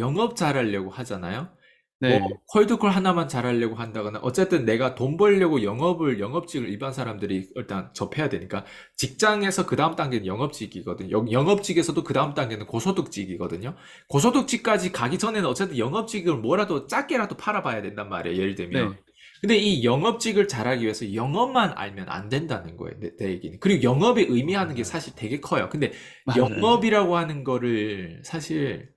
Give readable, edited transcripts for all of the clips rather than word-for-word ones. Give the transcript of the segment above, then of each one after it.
영업 잘하려고 하잖아요. 뭐 네, 콜드콜 하나만 잘하려고 한다거나 어쨌든 내가 돈 벌려고 영업직을 일반 사람들이 일단 접해야 되니까 직장에서 그 다음 단계는 영업직이거든요. 영업직에서도 그 다음 단계는 고소득직이거든요. 고소득직까지 가기 전에는 어쨌든 영업직을 뭐라도 작게라도 팔아봐야 된단 말이에요. 예를 들면. 네, 근데 이 영업직을 잘하기 위해서 영업만 알면 안 된다는 거예요. 내 얘기는. 그리고 영업이 의미하는 게 맞아요. 사실 되게 커요. 근데 맞아요. 영업이라고 하는 거를 사실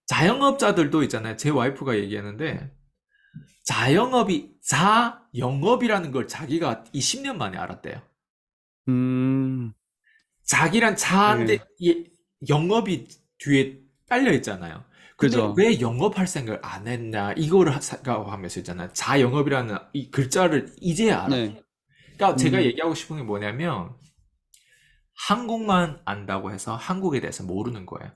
자영업자들도 있잖아요. 제 와이프가 얘기하는데 자영업이라는 걸 자기가 이 10년 만에 알았대요. 음, 자기란 자인데 네, 영업이 뒤에 딸려 있잖아요. 근데 그죠. 왜 영업할 생각을 안 했나 이거를 생각하면서 있잖아요. 자영업이라는 이 글자를 이제야 알았대요. 네, 그러니까 제가 음, 얘기하고 싶은 게 뭐냐면 한국만 안다고 해서 한국에 대해서 모르는 거예요.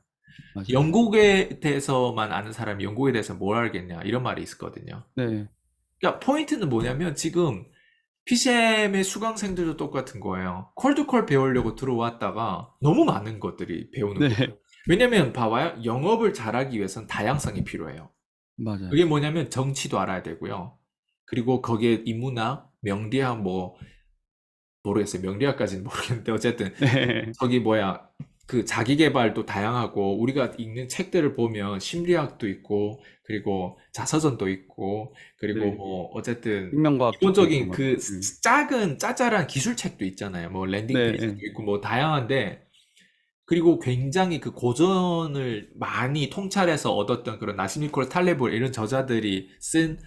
맞아요. 영국에 대해서만 아는 사람이 영국에 대해서 뭘 알겠냐 이런 말이 있었거든요. 네, 그러니까 포인트는 뭐냐면 지금 PCM의 수강생들도 똑같은 거예요. 콜드콜 배우려고 들어왔다가 너무 많은 것들이 배우는 거예요. 네, 왜냐면 봐봐요. 영업을 잘하기 위해서는 다양성이 필요해요. 맞아요. 그게 뭐냐면 정치도 알아야 되고요. 그리고 거기에 인문학, 명리학 뭐 모르겠어요. 명리학까지는 모르겠는데 어쨌든 네, 저기 뭐야 그 자기 개발도 다양하고 우리가 읽는 책들을 보면 심리학도 있고 그리고 자서전도 있고 그리고 네. 뭐 어쨌든 생명과학 쪽도 있고, 기본적인 맞아요. 그 네, 작은 짜잘한 기술책도 있잖아요. 뭐 랜딩 네, 페이지도 네. 있고 뭐 다양한데 그리고 굉장히 그 고전을 많이 통찰해서 얻었던 그런 나시미콜 탈레브 이런 저자들이 쓴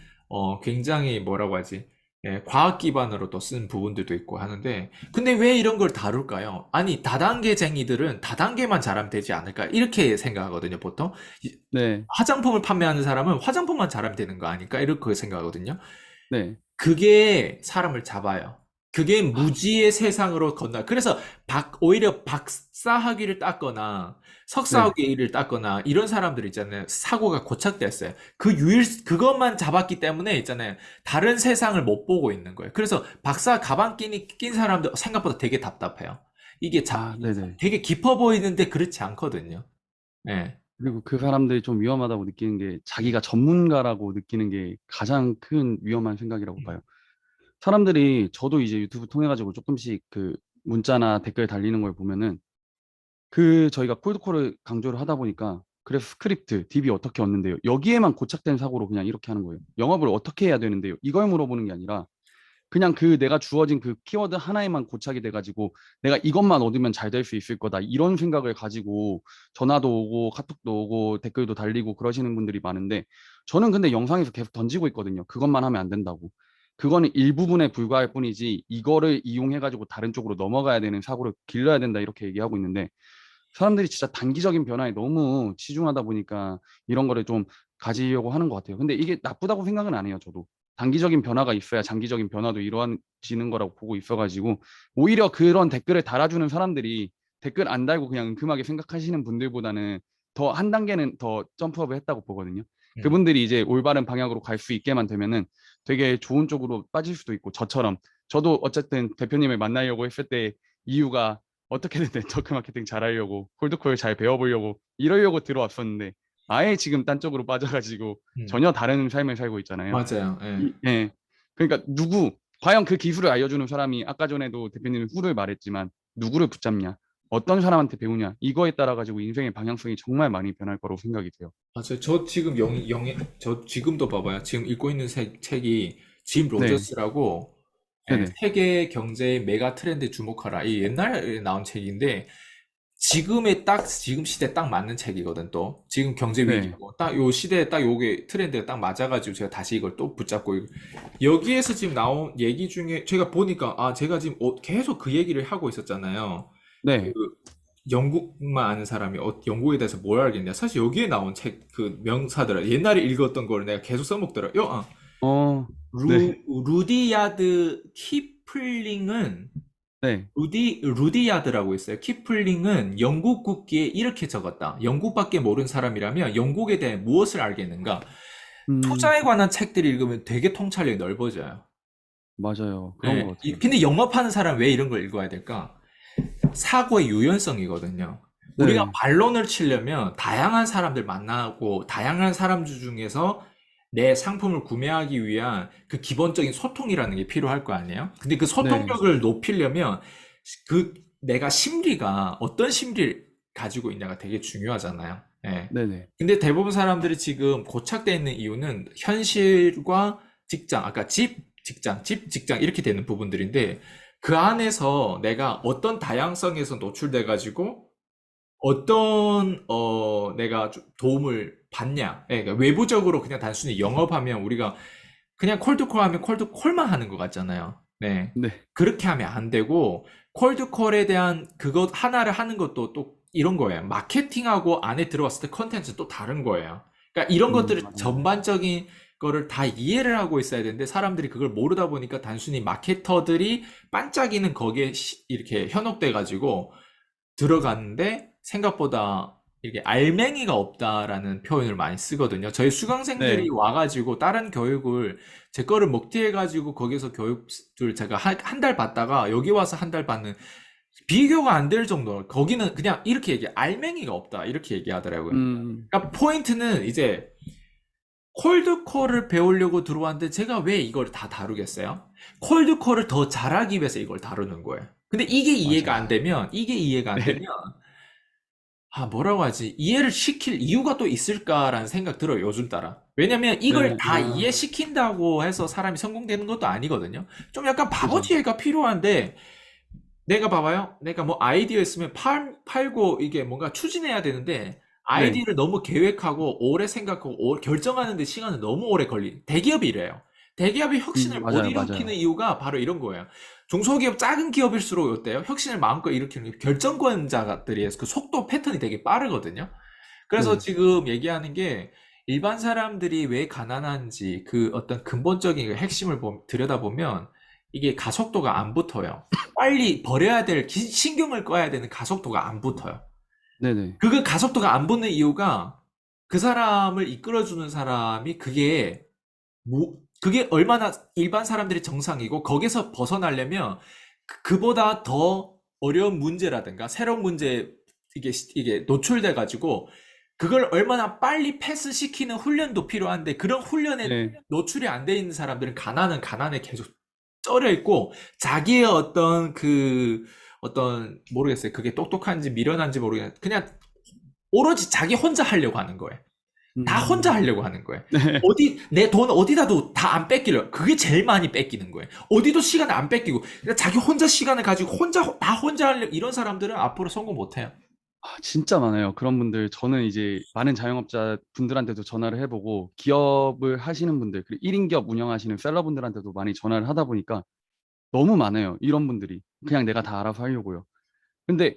굉장히 뭐라고 하지? 예, 과학 기반으로 또 쓴 부분들도 있고 하는데 근데 왜 이런 걸 다룰까요? 아니 다단계쟁이들은 다단계만 잘하면 되지 않을까? 이렇게 생각하거든요, 보통. 네, 화장품을 판매하는 사람은 화장품만 잘하면 되는 거 아닐까? 이렇게 생각하거든요. 네. 그게 사람을 잡아요. 그게 아, 무지의 세상으로 건너. 그래서 오히려 박사 학위를 땄거나 석사 네. 학위를 땄거나 이런 사람들 있잖아요. 사고가 고착됐어요. 그것만 잡았기 때문에 있잖아요. 다른 세상을 못 보고 있는 거예요. 그래서 박사 가방 낀 사람들 생각보다 되게 답답해요. 이게 아, 네네. 되게 깊어 보이는데 그렇지 않거든요. 예. 그리고 그 사람들이 좀 위험하다고 느끼는 게 자기가 전문가라고 느끼는 게 가장 큰 위험한 생각이라고 봐요. 사람들이 저도 이제 유튜브 통해 가지고 조금씩 그 문자나 댓글 달리는 걸 보면은 그 저희가 콜드콜을 강조를 하다 보니까 그래서 스크립트, DB 어떻게 얻는데요? 여기에만 고착된 사고로 그냥 이렇게 하는 거예요. 영업을 어떻게 해야 되는데요? 이걸 물어보는 게 아니라 그냥 그 내가 주어진 그 키워드 하나에만 고착이 돼가지고 내가 이것만 얻으면 잘 될 수 있을 거다. 이런 생각을 가지고 전화도 오고 카톡도 오고 댓글도 달리고 그러시는 분들이 많은데 저는 근데 영상에서 계속 던지고 있거든요. 그것만 하면 안 된다고. 그거는 일부분에 불과할 뿐이지 이거를 이용해가지고 다른 쪽으로 넘어가야 되는 사고를 길러야 된다 이렇게 얘기하고 있는데 사람들이 진짜 단기적인 변화에 너무 치중하다 보니까 이런 거를 좀 가지려고 하는 것 같아요. 근데 이게 나쁘다고 생각은 안 해요, 저도. 단기적인 변화가 있어야 장기적인 변화도 이루어지는 거라고 보고 있어가지고 오히려 그런 댓글을 달아주는 사람들이 댓글 안 달고 그냥 은큼하게 생각하시는 분들보다는 더 한 단계는 더 점프업을 했다고 보거든요. 음. 그분들이 이제 올바른 방향으로 갈 수 있게만 되면은 되게 좋은 쪽으로 빠질 수도 있고 저처럼 저도 어쨌든 대표님을 만나려고 했을 때 이유가 어떻게든 네트워크 마케팅 잘하려고 콜드콜 잘 배워보려고 이러려고 들어왔었는데 아예 지금 딴 쪽으로 빠져가지고 음. 전혀 다른 삶을 살고 있잖아요. 맞아요. 예. 예. 그러니까 과연 그 기술을 알려주는 사람이 아까 전에도 대표님이 후를 말했지만 누구를 붙잡냐, 어떤 사람한테 배우냐 이거에 따라 가지고 인생의 방향성이 정말 많이 변할 거라고 생각이 돼요. 맞아요. 저 지금 저 지금도 봐봐요. 지금 읽고 있는 책이 짐 네, 로저스라고 네네, 세계 경제의 메가 트렌드에 주목하라. 이 옛날에 나온 책인데 지금 시대에 딱 맞는 책이거든 또. 지금 경제 네, 위기고 딱 요 시대에 딱 요게 트렌드가 딱 맞아가지고 제가 다시 이걸 또 붙잡고 여기에서 지금 나온 얘기 중에 제가 보니까 제가 지금 계속 그 얘기를 하고 있었잖아요. 그 네, 영국만 아는 사람이 영국에 대해서 뭘 알겠냐. 사실 여기에 나온 책 그 명사들 옛날에 읽었던 걸 내가 계속 써먹더라. 어, 네, 루디야드 키플링은 네, 루디야드라고 있어요. 키플링은 영국 국기에 이렇게 적었다. 영국밖에 모르는 사람이라면 영국에 대해 무엇을 알겠는가? 음, 투자에 관한 책들을 읽으면 되게 통찰력이 넓어져요. 맞아요. 그런 예. 것 같아요. 근데 영업하는 사람 왜 이런 걸 읽어야 될까? 사고의 유연성이거든요. 우리가 네. 반론을 치려면 다양한 사람들 만나고 다양한 사람들 중에서 내 상품을 구매하기 위한 그 기본적인 소통이라는 게 필요할 거 아니에요? 근데 그 네. 소통력을 높이려면 그 내가 심리가 어떤 심리를 가지고 있냐가 되게 중요하잖아요. 예. 네네. 근데 대부분 사람들이 지금 고착되어 있는 이유는 현실과 직장, 아까 집, 직장, 집, 직장 이렇게 되는 부분들인데 그 안에서 내가 어떤 다양성에서 노출돼가지고 어떤 내가 좀 도움을 받냐? 예, 그러니까 외부적으로 그냥 단순히 영업하면 우리가 그냥 콜드콜 하면 콜드콜만 하는 것 같잖아요. 네. 네. 그렇게 하면 안 되고 콜드콜에 대한 그것 하나를 하는 것도 또 이런 거예요. 마케팅하고 안에 들어왔을 때 컨텐츠 또 다른 거예요. 그러니까 이런 것들을 맞아요. 전반적인 거를 다 이해를 하고 있어야 되는데 사람들이 그걸 모르다 보니까 단순히 마케터들이 반짝이는 거기에 이렇게 현혹돼 가지고 들어갔는데 생각보다 이게 알맹이가 없다라는 표현을 많이 쓰거든요. 저희 수강생들이 네. 와가지고 다른 교육을 제 거를 먹튀해가지고 거기서 교육을 제가 한 달 받다가 여기 와서 한 달 받는 비교가 안 될 정도. 거기는 그냥 이렇게 얘기해. 알맹이가 없다. 이렇게 얘기하더라고요. 음, 그러니까 포인트는 이제 콜드콜을 배우려고 들어왔는데 제가 왜 이걸 다 다루겠어요? 콜드콜을 더 잘하기 위해서 이걸 다루는 거예요. 근데 맞아요. 이게 이해가 안 되면 네. 뭐라고 하지? 이해를 시킬 이유가 또 있을까라는 생각 들어요, 요즘 따라. 왜냐면 이걸 네. 다 이해시킨다고 해서 사람이 성공되는 것도 아니거든요. 좀 약간 그죠. 바보지혜가 필요한데, 내가 봐봐요. 내가 뭐 아이디어 있으면 팔고 이게 뭔가 추진해야 되는데, 네. 아이디어를 너무 계획하고, 오래 생각하고, 결정하는데 시간이 너무 오래 대기업이 이래요. 대기업이 혁신을 못 맞아요. 일으키는 맞아요. 이유가 바로 이런 거예요. 중소기업, 작은 기업일수록 어때요? 혁신을 마음껏 일으키는 게 결정권자들이 그 속도 패턴이 되게 빠르거든요. 그래서 네. 지금 얘기하는 게 일반 사람들이 왜 가난한지 그 어떤 근본적인 그 핵심을 들여다보면 이게 가속도가 안 붙어요. 빨리 버려야 될, 신경을 꺼야 되는 가속도가 안 붙어요. 네네. 그 가속도가 안 붙는 이유가 그 사람을 이끌어주는 사람이 그게 얼마나 일반 사람들이 정상이고 거기서 벗어나려면 그보다 더 어려운 문제라든가 새로운 문제에 이게 노출돼 가지고 그걸 얼마나 빨리 패스시키는 훈련도 필요한데 그런 훈련에 네. 노출이 안 돼 있는 사람들은 가난에 계속 쩔어 있고 자기의 어떤 모르겠어요. 그게 똑똑한지 미련한지 모르겠는데 그냥 오로지 자기 혼자 하려고 하는 거예요. 다 혼자 음. 하려고 하는 거예요. 네. 내 돈 어디다도 다 안 뺏기려. 그게 제일 많이 뺏기는 거예요. 어디도 시간을 안 뺏기고, 그러니까 자기 혼자 시간을 가지고 다 혼자 하려, 이런 사람들은 앞으로 성공 못 해요. 진짜 많아요. 그런 분들, 저는 이제 많은 자영업자 분들한테도 전화를 해보고, 기업을 하시는 분들, 그리고 1인 기업 운영하시는 셀러분들한테도 많이 전화를 하다 보니까 너무 많아요. 이런 분들이. 그냥 내가 다 알아서 하려고요. 근데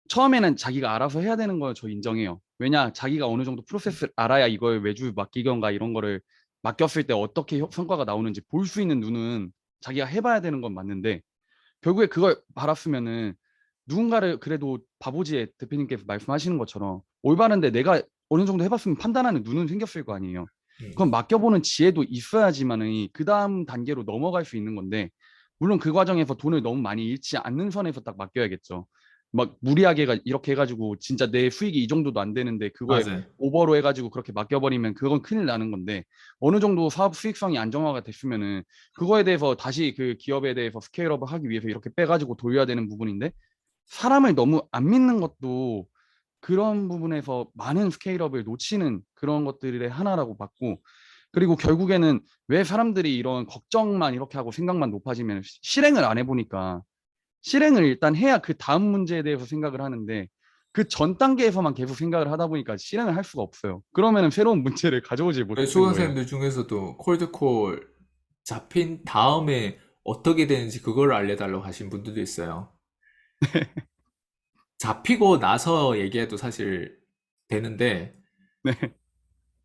처음에는 자기가 알아서 해야 되는 걸 저 인정해요. 왜냐, 자기가 어느 정도 프로세스를 알아야 이걸 외주 맡기건가 이런 거를 맡겼을 때 어떻게 성과가 나오는지 볼 수 있는 눈은 자기가 해봐야 되는 건 맞는데, 결국에 그걸 바랐으면은 누군가를, 그래도 바보지에 대표님께서 말씀하시는 것처럼 올바른데 내가 어느 정도 해봤으면 판단하는 눈은 생겼을 거 아니에요. 음. 그럼 맡겨보는 지혜도 있어야지만은 그 다음 단계로 넘어갈 수 있는 건데, 물론 그 과정에서 돈을 너무 많이 잃지 않는 선에서 딱 맡겨야겠죠. 막 무리하게 이렇게 해가지고 진짜 내 수익이 이 정도도 안 되는데 그거에 맞아요. 오버로 해가지고 그렇게 맡겨버리면 그건 큰일 나는 건데, 어느 정도 사업 수익성이 안정화가 됐으면은 그거에 대해서 다시 그 기업에 대해서 스케일업을 하기 위해서 이렇게 빼가지고 돌려야 되는 부분인데, 사람을 너무 안 믿는 것도 그런 부분에서 많은 스케일업을 놓치는 그런 것들의 하나라고 봤고, 그리고 결국에는 왜 사람들이 이런 걱정만 이렇게 하고 생각만 높아지면 실행을 안 해보니까, 실행을 일단 해야 그 다음 문제에 대해서 생각을 하는데, 그 전 단계에서만 계속 생각을 하다 보니까 실행을 할 수가 없어요. 그러면은 새로운 문제를 가져오지 저희 못하는 거예요. 수강생들 중에서도 콜드콜 잡힌 다음에 어떻게 되는지 그걸 알려달라고 하신 분들도 있어요. 잡히고 나서 얘기해도 사실 되는데, 네,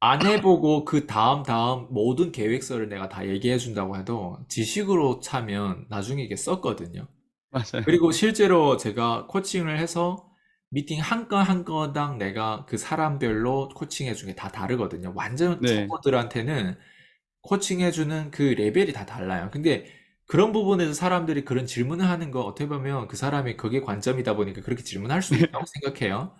안 해보고 그 다음 모든 계획서를 내가 다 얘기해 준다고 해도 지식으로 차면 나중에 이게 썼거든요. 맞아요. 그리고 실제로 제가 코칭을 해서 미팅 한 건 한 건당 내가 그 사람별로 코칭해 준 게 다 다르거든요. 완전 네, 초보들한테는 코칭해 주는 그 레벨이 다 달라요. 근데 그런 부분에서 사람들이 그런 질문을 하는 거 어떻게 보면 그 사람이 그게 관점이다 보니까 그렇게 질문할 수 있다고 생각해요.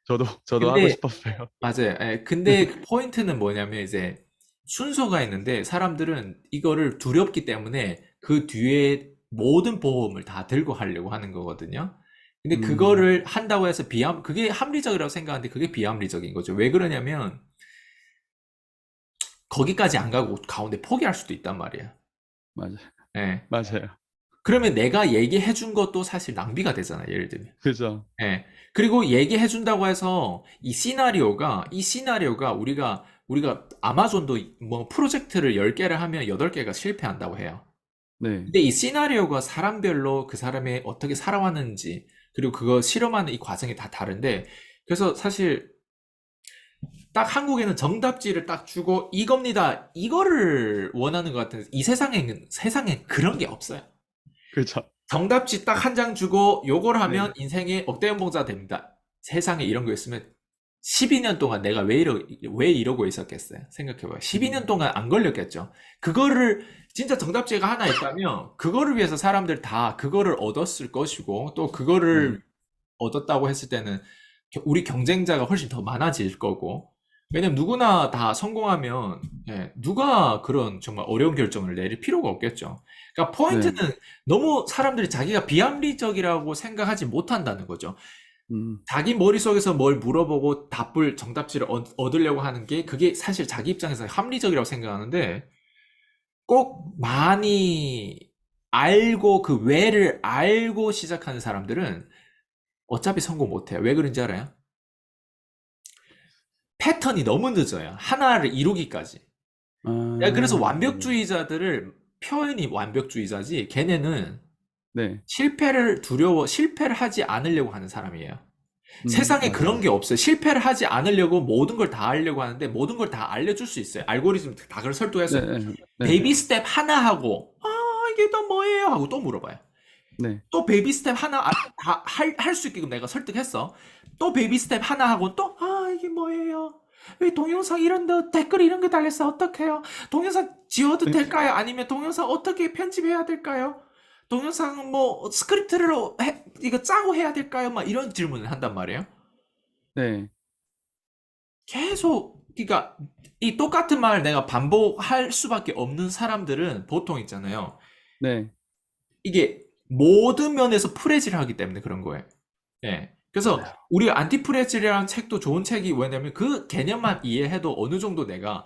저도 하고 근데 싶었어요. 맞아요. 예, 근데 그 포인트는 뭐냐면 이제 순서가 있는데 사람들은 이거를 두렵기 때문에 그 뒤에 모든 보험을 다 들고 하려고 하는 거거든요. 근데 음, 그거를 한다고 해서 그게 합리적이라고 생각하는데 그게 비합리적인 거죠. 왜 그러냐면 거기까지 안 가고 가운데 포기할 수도 있단 말이에요. 맞아요. 예. 맞아요. 그러면 내가 얘기해 준 것도 사실 낭비가 되잖아요. 예를 들면. 그죠. 예. 그리고 얘기해 준다고 해서 이 시나리오가 우리가 아마존도 뭐 프로젝트를 10개를 하면 8개가 실패한다고 해요. 네. 근데 이 시나리오가 사람별로 그 사람이 어떻게 살아왔는지 그리고 그거 실험하는 이 과정이 다 다른데 그래서 사실 딱 한국에는 정답지를 딱 주고 이겁니다. 이거를 원하는 것 같은데 이 세상에 그런 게 없어요. 그죠. 정답지 딱 한 장 주고 요걸 하면 네. 인생의 억대 연봉자 됩니다. 세상에 이런 거 있으면 12년 동안 내가 왜 이러고 있었겠어요? 생각해봐요. 12년 음, 동안 안 걸렸겠죠. 그거를 진짜 정답지가 하나 있다면 그거를 위해서 사람들 다 그거를 얻었을 것이고 또 네. 그거를 얻었다고 했을 때는 우리 경쟁자가 훨씬 더 많아질 거고 왜냐면 누구나 다 성공하면 예, 누가 그런 정말 어려운 결정을 내릴 필요가 없겠죠. 그러니까 포인트는 네. 너무 사람들이 자기가 비합리적이라고 생각하지 못한다는 거죠. 음, 자기 머릿속에서 뭘 물어보고 정답지를 얻으려고 하는 게 그게 사실 자기 입장에서 합리적이라고 생각하는데 꼭 많이 알고 그 왜를 알고 시작하는 사람들은 어차피 성공 못해요. 왜 그런지 알아요? 패턴이 너무 늦어요. 하나를 이루기까지. 야, 그래서 맞아요. 완벽주의자들을 표현이 완벽주의자지 걔네는 네. 실패를 하지 않으려고 하는 사람이에요. 세상에 그런 맞아요. 게 없어요. 실패를 하지 않으려고 모든 걸 다 하려고 하는데 모든 걸 다 알려줄 수 있어요. 알고리즘 다 그걸 설득해서 네, 네, 네, 베이비 스텝 하나 하고 이게 또 뭐예요? 하고 또 물어봐요. 네. 또 베이비 스텝 하나 할 수 있게끔 내가 설득했어. 또 베이비 스텝 하나 하고 또 이게 뭐예요? 왜 동영상 이런데 댓글 이런 거 달렸어? 어떡해요? 동영상 지워도 네. 될까요? 아니면 동영상 어떻게 편집해야 될까요? 동영상 뭐 스크립트를 이거 짜고 해야 될까요? 막 이런 질문을 한단 말이에요. 네. 계속 그러니까 이 똑같은 말을 내가 반복할 수밖에 없는 사람들은 보통 있잖아요. 네. 이게 모든 면에서 프레질을 하기 때문에 그런 거예요. 예. 그래서 맞아요. 우리가 안티프레질이라는 책도 좋은 책이 왜냐면 그 개념만 이해해도 어느 정도 내가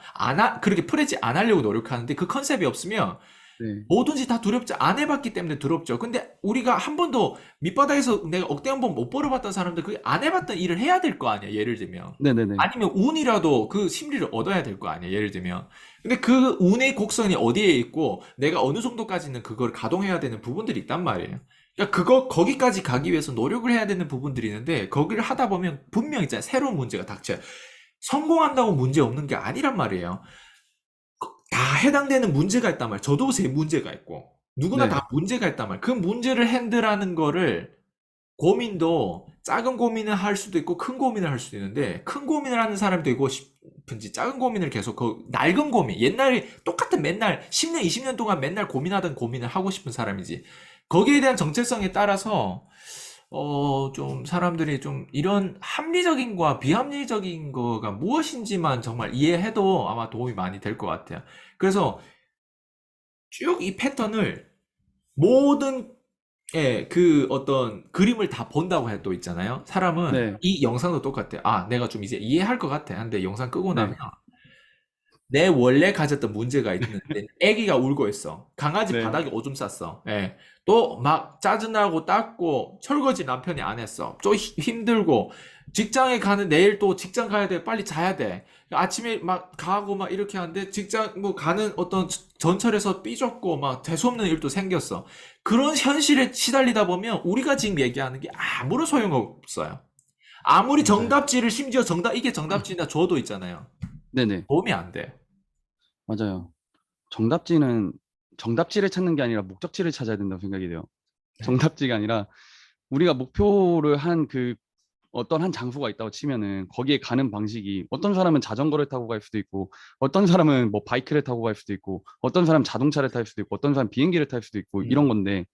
그렇게 프레질 안 하려고 노력하는데 그 컨셉이 없으면 네. 뭐든지 다 두렵지 안 해봤기 때문에 두렵죠. 근데 우리가 한 번도 밑바닥에서 내가 억대 한 번 못 벌어봤던 사람들 그게 안 해봤던 일을 해야 될 거 아니야. 예를 들면. 네네네. 아니면 운이라도 그 심리를 얻어야 될 거 아니야. 예를 들면. 근데 그 운의 곡선이 어디에 있고 내가 어느 정도까지는 그걸 가동해야 되는 부분들이 있단 말이에요. 그러니까 거기까지 가기 위해서 노력을 해야 되는 부분들이 있는데 거기를 하다 보면 분명 있잖아요. 새로운 문제가 닥쳐요. 성공한다고 문제 없는 게 아니란 말이에요. 다 해당되는 문제가 있단 말이에요. 저도 제 문제가 있고 누구나 네. 다 문제가 있단 말이에요. 그 문제를 핸들하는 거를 고민도 작은 고민을 할 수도 있고 큰 고민을 할 수도 있는데 큰 고민을 하는 사람이 되고 싶은지 작은 고민을 계속 낡은 고민 옛날에 똑같은 맨날 10년 20년 동안 맨날 고민하던 고민을 하고 싶은 사람이지 거기에 대한 정체성에 따라서 좀 사람들이 좀 이런 합리적인과 비합리적인 거가 무엇인지만 정말 이해해도 아마 도움이 많이 될 것 같아요. 그래서 쭉 이 패턴을 모든 그 어떤 그림을 다 본다고 해도 있잖아요. 사람은 네. 이 영상도 똑같아요. 내가 좀 이제 이해할 것 같아. 한데 영상 끄고 나면 네. 내 원래 가졌던 문제가 있는데 애기가 울고 있어. 강아지 네. 바닥에 오줌 쌌어. 예. 또 막 짜증나고 닦고 설거지 남편이 안 했어. 또 힘들고 직장에 가는 내일 또 직장 가야 돼. 빨리 자야 돼. 아침에 막 가고 막 이렇게 하는데 직장 뭐 가는 어떤 전철에서 삐졌고 막 재수없는 일도 생겼어. 그런 현실에 시달리다 보면 우리가 지금 얘기하는 게 아무런 소용없어요. 아무리 맞아요. 정답지를 심지어 이게 정답지나 줘도 있잖아요. 네네. 도움이 안 돼. 맞아요. 정답지는 정답지를 찾는 게 아니라 목적지를 찾아야 된다고 생각이 돼요. 네. 정답지가 아니라 우리가 목표를 한 어떤 한 장소가 있다고 치면은 거기에 가는 방식이 어떤 사람은 자전거를 타고 갈 수도 있고 어떤 사람은 뭐 바이크를 타고 갈 수도 있고 어떤 사람은 자동차를 탈 수도 있고 어떤 사람은 비행기를 탈 수도 있고 음. 이런 건데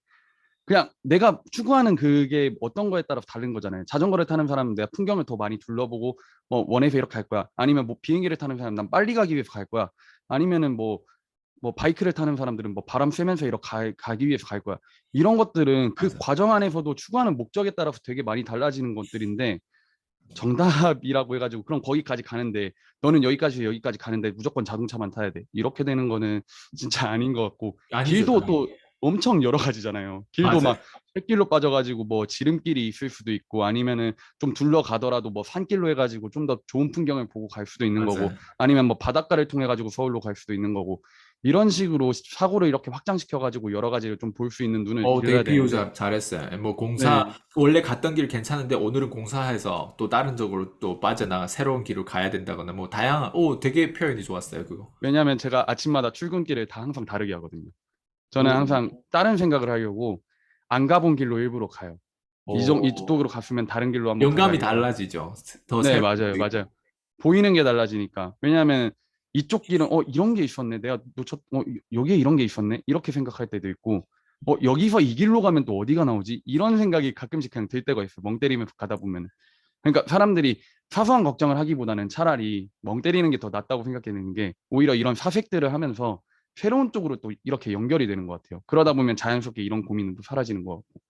그냥 내가 추구하는 그게 어떤 거에 따라 다른 거잖아요. 자전거를 타는 사람은 내가 풍경을 더 많이 둘러보고 뭐 원해서 이렇게 갈 거야. 아니면 뭐 비행기를 타는 사람은 난 빨리 가기 위해서 갈 거야. 아니면은 뭐 바이크를 타는 사람들은 뭐 바람 쐬면서 이렇게 가기 위해서 갈 거야. 이런 것들은 그 맞아. 과정 안에서도 추구하는 목적에 따라서 되게 많이 달라지는 것들인데 정답이라고 해가지고 그럼 거기까지 가는데 너는 여기까지 가는데 무조건 자동차만 타야 돼. 이렇게 되는 거는 진짜 아닌 것 같고 아니죠, 길도 당연히. 또 엄청 여러 가지잖아요. 길도 맞아요. 막 샛길로 빠져가지고 뭐 지름길이 있을 수도 있고 아니면은 좀 둘러가더라도 뭐 산길로 해가지고 좀 더 좋은 풍경을 보고 갈 수도 있는 거고 맞아요. 아니면 뭐 바닷가를 통해 가지고 서울로 갈 수도 있는 거고 이런 식으로 사고를 이렇게 확장시켜 가지고 여러 가지를 좀 볼 수 있는 눈을 되게 길러야 비유 되는데 잘했어요. 뭐 공사, 네. 원래 갔던 길 괜찮은데 오늘은 공사해서 또 다른 쪽으로 또 빠져나가 새로운 길을 가야 된다거나 뭐 다양한, 되게 표현이 좋았어요, 그거. 왜냐하면 제가 아침마다 출근길을 다 항상 다르게 하거든요. 저는 오, 항상 다른 생각을 하려고 안 가본 길로 일부러 가요. 오, 이쪽으로 갔으면 다른 길로 한번 영감이 가봐야겠다. 달라지죠. 더 네, 새로운 맞아요, 것도 맞아요. 있고. 보이는 게 달라지니까. 왜냐하면 이쪽 길은 이런 게 있었네. 내가 여기에 이런 게 있었네. 이렇게 생각할 때도 있고, 여기서 이 길로 가면 또 어디가 나오지? 이런 생각이 가끔씩 그냥 들 때가 있어요. 멍 때리면서 가다 보면. 그러니까 사람들이 사소한 걱정을 하기보다는 차라리 멍 때리는 게 더 낫다고 생각되는 게 오히려 이런 사색들을 하면서 새로운 쪽으로 또 이렇게 연결이 되는 것 같아요. 그러다 보면 자연스럽게 이런 고민은 또 사라지는 것 같고.